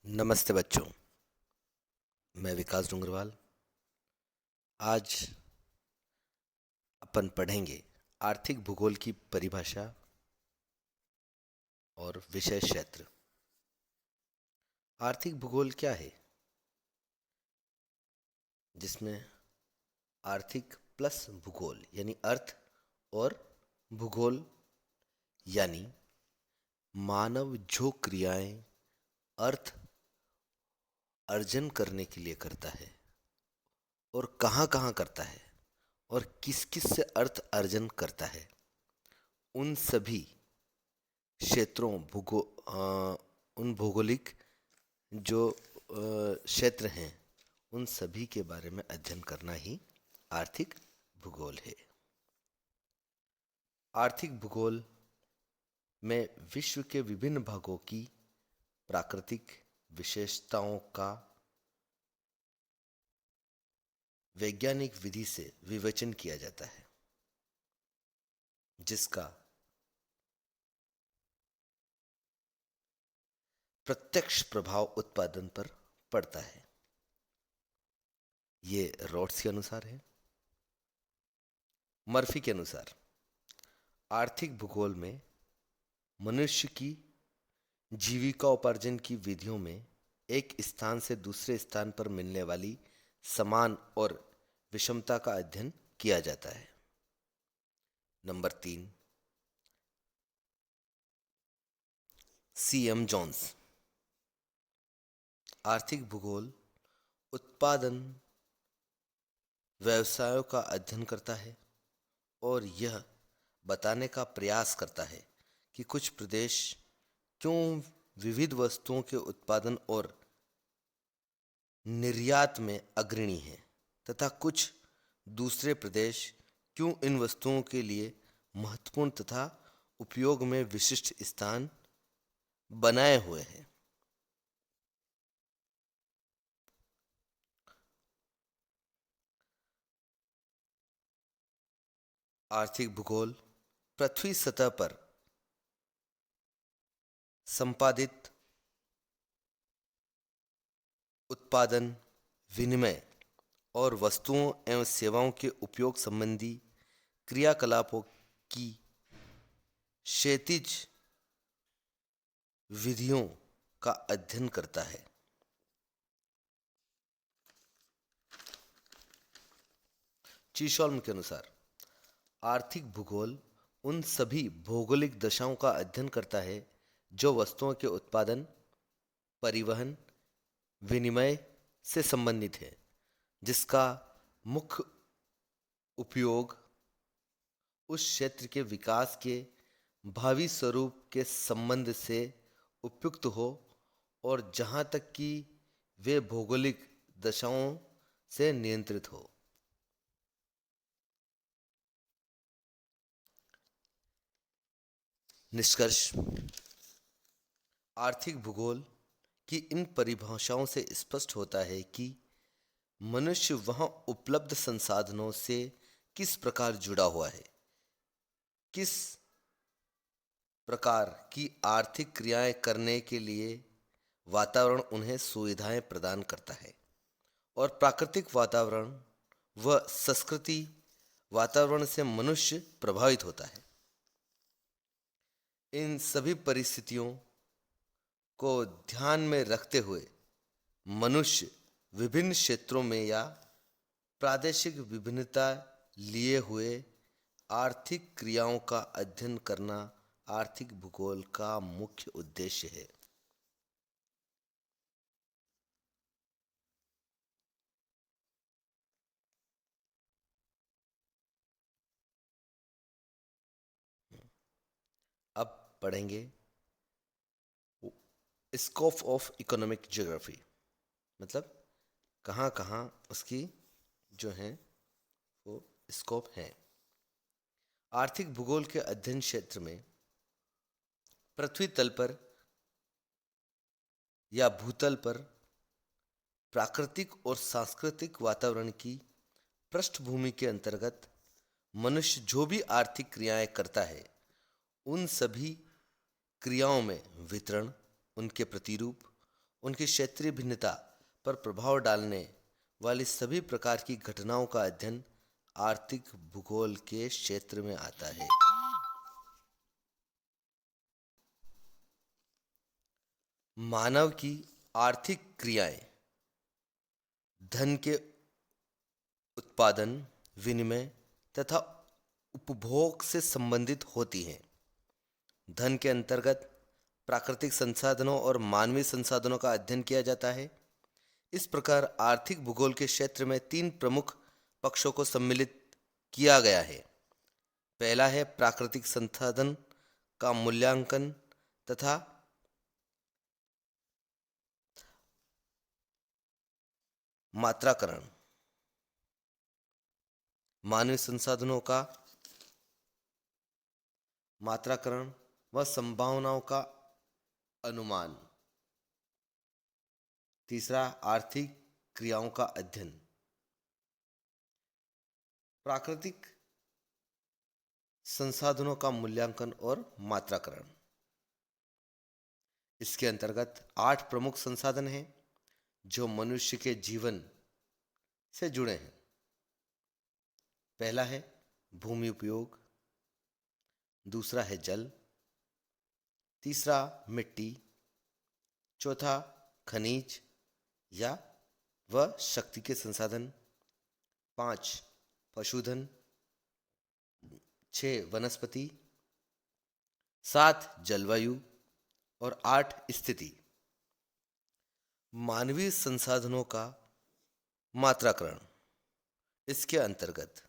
नमस्ते बच्चों। मैं विकास डूंगरवाल। आज अपन पढ़ेंगे आर्थिक भूगोल की परिभाषा और विषय क्षेत्र। आर्थिक भूगोल क्या है? जिसमें आर्थिक प्लस भूगोल यानी अर्थ और भूगोल यानी मानव जो क्रियाएं अर्थ अर्जन करने के लिए करता है और कहाँ कहाँ करता है और किस किस से अर्थ अर्जन करता है, उन सभी क्षेत्रों उन भौगोलिक जो क्षेत्र हैं उन सभी के बारे में अध्ययन करना ही आर्थिक भूगोल है। आर्थिक भूगोल में विश्व के विभिन्न भागों की प्राकृतिक विशेषताओं का वैज्ञानिक विधि से विवेचन किया जाता है, जिसका प्रत्यक्ष प्रभाव उत्पादन पर पड़ता है। ये रॉड्स के अनुसार है। मर्फी के अनुसार आर्थिक भूगोल में मनुष्य की जीविका उपार्जन की विधियों में एक स्थान से दूसरे स्थान पर मिलने वाली समान और विषमता का अध्ययन किया जाता है। Number 3, C.M. जॉन्स। आर्थिक भूगोल उत्पादन व्यवसायों का अध्ययन करता है और यह बताने का प्रयास करता है कि कुछ प्रदेश क्यों विविध वस्तुओं के उत्पादन और निर्यात में अग्रणी हैं तथा कुछ दूसरे प्रदेश क्यों इन वस्तुओं के लिए महत्वपूर्ण तथा उपयोग में विशिष्ट स्थान बनाए हुए हैं। आर्थिक भूगोल पृथ्वी सतह पर संपादित उत्पादन, विनिमय और वस्तुओं एवं सेवाओं के उपयोग संबंधी क्रियाकलापों की क्षैतिज विधियों का अध्ययन करता है। चीशॉल्म के अनुसार आर्थिक भूगोल उन सभी भौगोलिक दशाओं का अध्ययन करता है जो वस्तुओं के उत्पादन, परिवहन, विनिमय से संबंधित है, जिसका मुख्य उपयोग उस क्षेत्र के विकास के भावी स्वरूप के संबंध से उपयुक्त हो और जहाँ तक कि वे भौगोलिक दशाओं से नियंत्रित हो। निष्कर्ष। आर्थिक भूगोल की इन परिभाषाओं से स्पष्ट होता है कि मनुष्य वहाँ उपलब्ध संसाधनों से किस प्रकार जुड़ा हुआ है, किस प्रकार की आर्थिक क्रियाएं करने के लिए वातावरण उन्हें सुविधाएं प्रदान करता है और प्राकृतिक वातावरण व संस्कृति वातावरण से मनुष्य प्रभावित होता है। इन सभी परिस्थितियों को ध्यान में रखते हुए मनुष्य विभिन्न क्षेत्रों में या प्रादेशिक विभिन्नता लिए हुए आर्थिक क्रियाओं का अध्ययन करना आर्थिक भूगोल का मुख्य उद्देश्य है। अब पढ़ेंगे स्कोप ऑफ इकोनॉमिक ज्योग्राफी, मतलब कहाँ कहाँ उसकी जो है वो स्कोप है। आर्थिक भूगोल के अध्ययन क्षेत्र में पृथ्वी तल पर या भूतल पर प्राकृतिक और सांस्कृतिक वातावरण की पृष्ठभूमि के अंतर्गत मनुष्य जो भी आर्थिक क्रियाएं करता है उन सभी क्रियाओं में वितरण, उनके प्रतिरूप उनकी क्षेत्रीय भिन्नता पर प्रभाव डालने वाली सभी प्रकार की घटनाओं का अध्ययन आर्थिक भूगोल के क्षेत्र में आता है। मानव की आर्थिक क्रियाएं धन के उत्पादन, विनिमय तथा उपभोग से संबंधित होती हैं। धन के अंतर्गत प्राकृतिक संसाधनों और मानवीय संसाधनों का अध्ययन किया जाता है। इस प्रकार आर्थिक भूगोल के क्षेत्र में तीन प्रमुख पक्षों को सम्मिलित किया गया है। पहला है प्राकृतिक संसाधन का मूल्यांकन तथा मात्राकरण, मानवीय संसाधनों का मात्राकरण व संभावनाओं का अनुमान। तीसरा आर्थिक क्रियाओं का अध्ययन। प्राकृतिक संसाधनों का मूल्यांकन और मात्राकरण। इसके अंतर्गत 8 प्रमुख संसाधन हैं जो मनुष्य के जीवन से जुड़े हैं। पहला है भूमि उपयोग, दूसरा है जल, तीसरा मिट्टी, चौथा खनिज या व शक्ति के संसाधन, 5 पशुधन, 6 वनस्पति, 7 जलवायु और 8 स्थिति। मानवीय संसाधनों का मात्राकरण। इसके अंतर्गत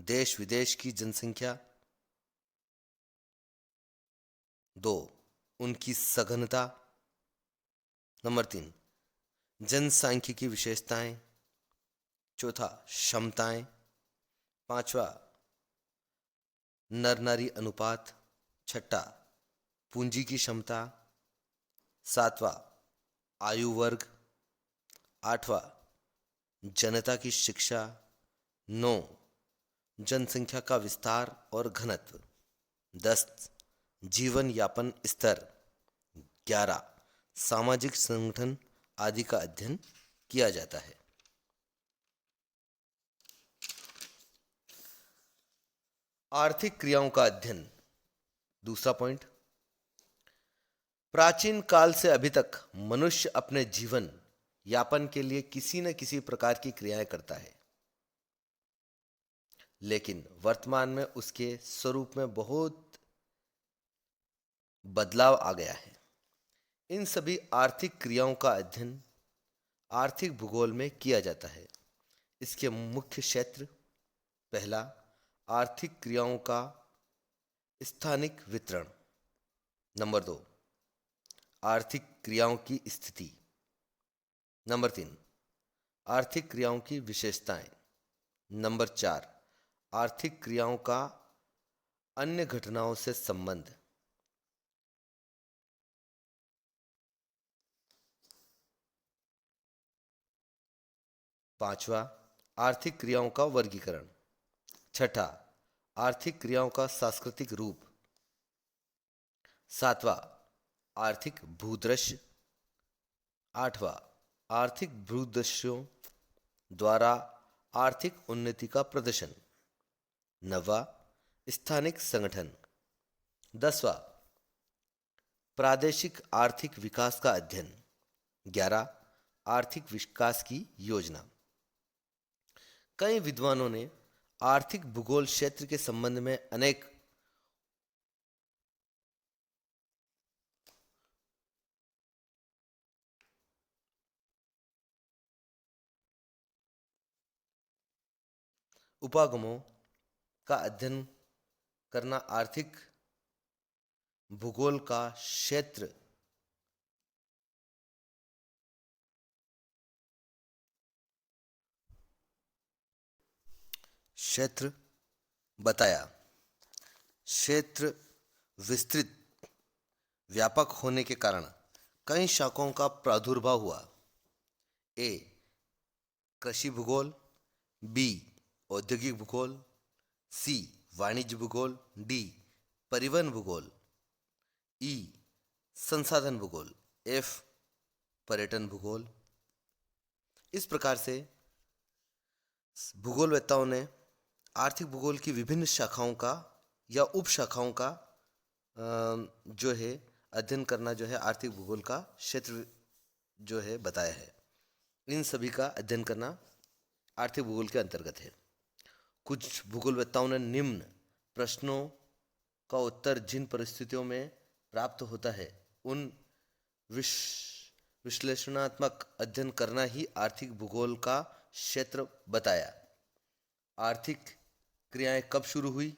देश विदेश की जनसंख्या, 2 उनकी सघनता, नंबर 3 जनसांख्यिकी विशेषताएं, चौथा क्षमताएं, 5वां नर नारी अनुपात, 6ठा पूंजी की क्षमता, 7वां आयु वर्ग, 8वां जनता की शिक्षा, 9 जनसंख्या का विस्तार और घनत्व, 10 जीवन यापन स्तर, 11 सामाजिक संगठन आदि का अध्ययन किया जाता है। आर्थिक क्रियाओं का अध्ययन। दूसरा पॉइंट, प्राचीन काल से अभी तक मनुष्य अपने जीवन यापन के लिए किसी न किसी प्रकार की क्रियाएं करता है, लेकिन वर्तमान में उसके स्वरूप में बहुत बदलाव आ गया है। इन सभी आर्थिक क्रियाओं का अध्ययन आर्थिक भूगोल में किया जाता है। इसके मुख्य क्षेत्र, पहला आर्थिक क्रियाओं का स्थानिक वितरण, नंबर 2 आर्थिक क्रियाओं की स्थिति, नंबर 3 आर्थिक क्रियाओं की विशेषताएं, नंबर 4 आर्थिक क्रियाओं का अन्य घटनाओं से संबंध। पांचवा आर्थिक क्रियाओं का वर्गीकरण। छठा आर्थिक क्रियाओं का सांस्कृतिक रूप। सातवां आर्थिक भूदृश्य। आठवां आर्थिक भूदृश्यों द्वारा आर्थिक उन्नति का प्रदर्शन। नौवां स्थानिक संगठन। 10वां प्रादेशिक आर्थिक विकास का अध्ययन। 11 आर्थिक विकास की योजना। कई विद्वानों ने आर्थिक भूगोल क्षेत्र के संबंध में अनेक उपागमों का अध्ययन करना आर्थिक भूगोल का क्षेत्र बताया। क्षेत्र विस्तृत व्यापक होने के कारण कई शाखाओं का प्रादुर्भाव हुआ। ए कृषि भूगोल, बी औद्योगिक भूगोल, सी वाणिज्य भूगोल, डी परिवहन भूगोल, ई संसाधन भूगोल। एफ पर्यटन भूगोल। इस प्रकार से भूगोलवेत्ताओं ने आर्थिक भूगोल की विभिन्न शाखाओं का या उप शाखाओं का जो है अध्ययन करना जो है आर्थिक भूगोल का क्षेत्र जो है बताया है। इन सभी का अध्ययन करना आर्थिक भूगोल के अंतर्गत है। कुछ भूगोलवेत्ताओं ने निम्न प्रश्नों का उत्तर जिन परिस्थितियों में प्राप्त होता है उन विश्लेषणात्मक अध्ययन करना ही आर्थिक भूगोल का क्षेत्र बताया। आर्थिक क्रियाएं कब शुरू हुई?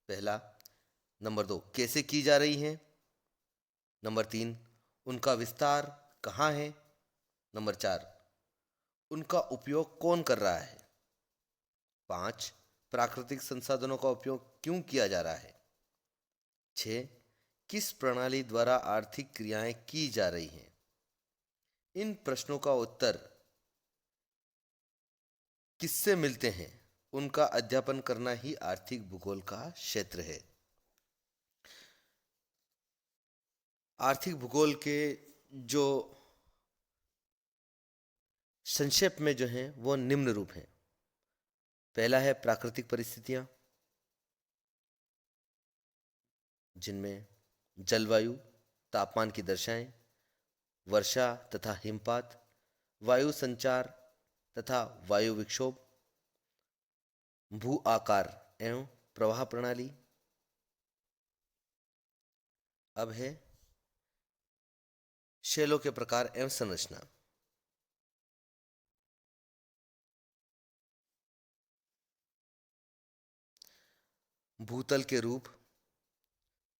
पहला। नंबर 2, कैसे की जा रही हैं? नंबर 3, उनका विस्तार कहाँ है? नंबर 4, उनका उपयोग कौन कर रहा है? 5, प्राकृतिक संसाधनों का उपयोग क्यों किया जा रहा है? 6, किस प्रणाली द्वारा आर्थिक क्रियाएं की जा रही हैं? इन प्रश्नों का उत्तर किससे मिलते हैं उनका अध्यापन करना ही आर्थिक भूगोल का क्षेत्र है। आर्थिक भूगोल के जो संक्षेप में जो हैं वो निम्न रूप हैं। पहला है प्राकृतिक परिस्थितियां, जिनमें जलवायु, तापमान की दशाएं, वर्षा तथा हिमपात, वायु संचार तथा वायु विक्षोभ, भू आकार एवं प्रवाह प्रणाली। अब है शैलों के प्रकार एवं संरचना। भूतल के रूप,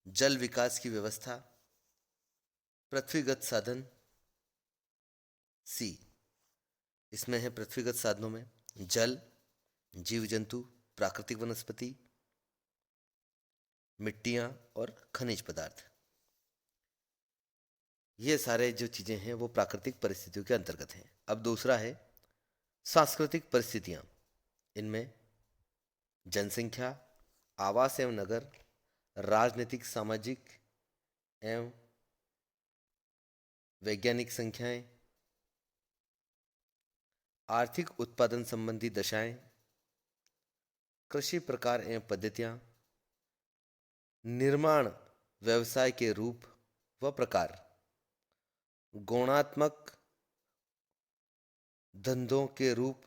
जल विकास की व्यवस्था, पृथ्वीगत साधन। सी, इसमें है पृथ्वीगत साधनों में जल, जीव जंतु, प्राकृतिक वनस्पति, मिट्टियां और खनिज पदार्थ। ये सारे जो चीजें हैं वो प्राकृतिक परिस्थितियों के अंतर्गत हैं। अब दूसरा है सांस्कृतिक परिस्थितियां। इनमें जनसंख्या, आवास एवं नगर, राजनीतिक, सामाजिक एवं वैज्ञानिक संख्याएं, आर्थिक उत्पादन संबंधी दशाएं, कृषि प्रकार एवं पद्धतियां, निर्माण व्यवसाय के रूप व प्रकार, गुणात्मक धंधों के रूप।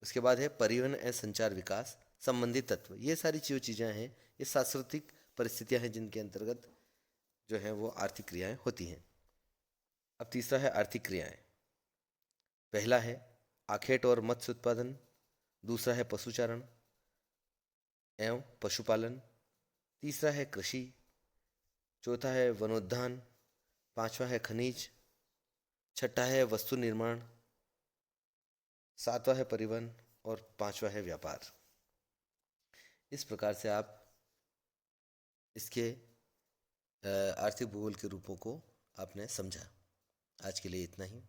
उसके बाद है परिवहन एवं संचार विकास संबंधी तत्व। ये सारी जो चीजें हैं ये सांस्कृतिक परिस्थितियां हैं जिनके अंतर्गत जो है वो आर्थिक क्रियाएं होती हैं। अब तीसरा है आर्थिक क्रियाएं। पहला है आखेट और मत्स्य उत्पादन, दूसरा है पशुचारण एवं पशुपालन, तीसरा है कृषि, चौथा है वनोद्यान, पांचवा है खनिज, छठा है वस्तु निर्माण, सातवां है परिवहन और पांचवा है व्यापार। इस प्रकार से आप इसके आर्थिक भूगोल के रूपों को आपने समझा। आज के लिए इतना ही।